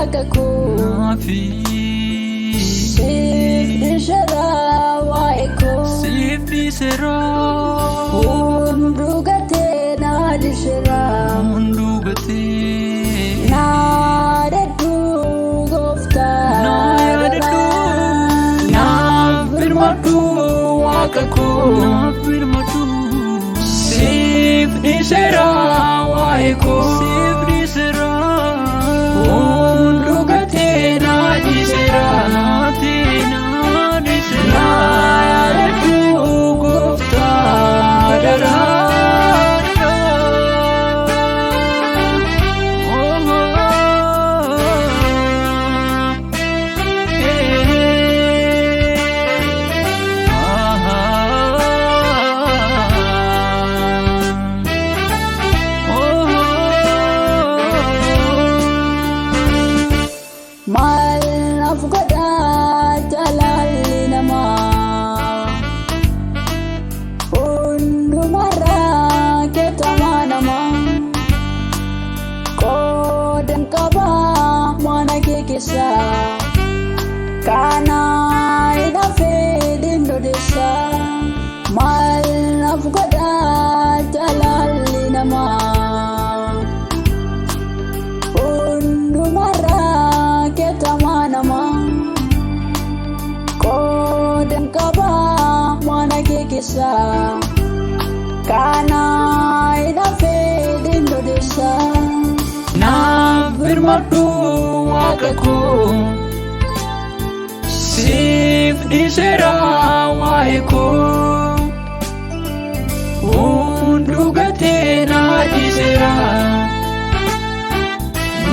waaqaku nafi Sifdishara waiko sifdisera Undugate nadishara undugate Nadadu gofta naadadu nafirmatu waaqaku nafirmatu sifdisera waiko sifdisera undugate nadishara Kana ida fedin dodesa mal afgoda jalali nama undu mara ketama nama koden kaba mana kekisa kana ida fedin dodesa na firmatu waaqaku sifdisera waiko undugate nadisera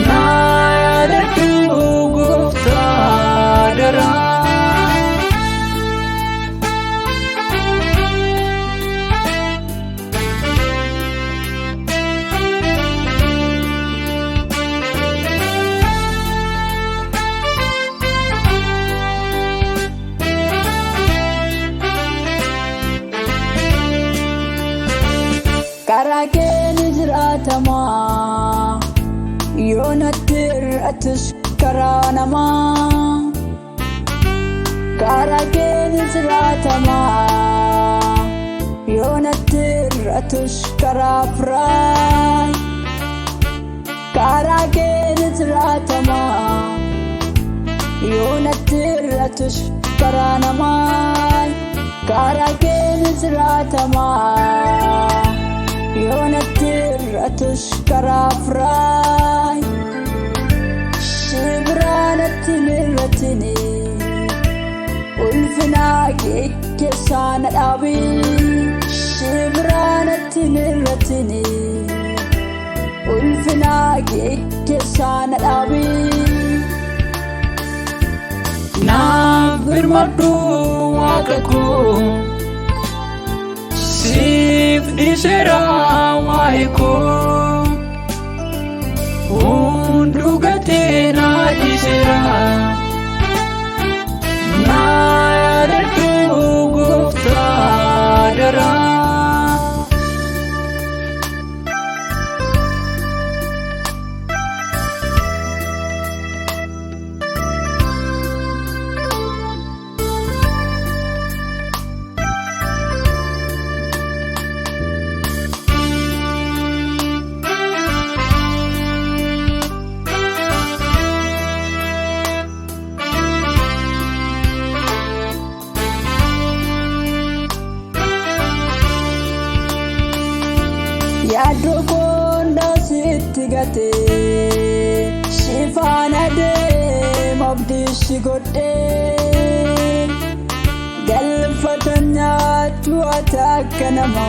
naadadu gofta dara Karaken izratama yonatir atus karanama Karaken izratama yonatir atus karafrai Karaken izratama yonatir atus karanama Karaken izratama yonatir atus karafrai shibranatini ulfina kesana dabi shibranatini ulfina kesana dabi na firmatu waaqaku sifdisera waiko undugate nadisera naadadu gofta dara Yadokonda sitigate shifana de mabdi shigode galfatanya tuata kanama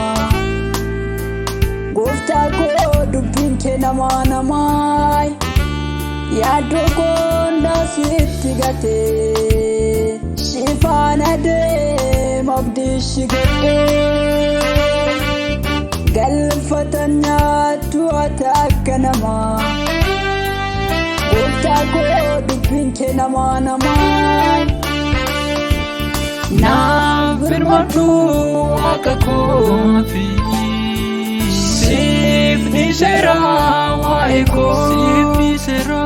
gofta ko dubin kenama namai Yadokonda sitigate shifana de mabdi shigode galfatanya tuata kanama gofta ko dubin kenama namai na firmatu waaqaku sifdisera waiko sifdisera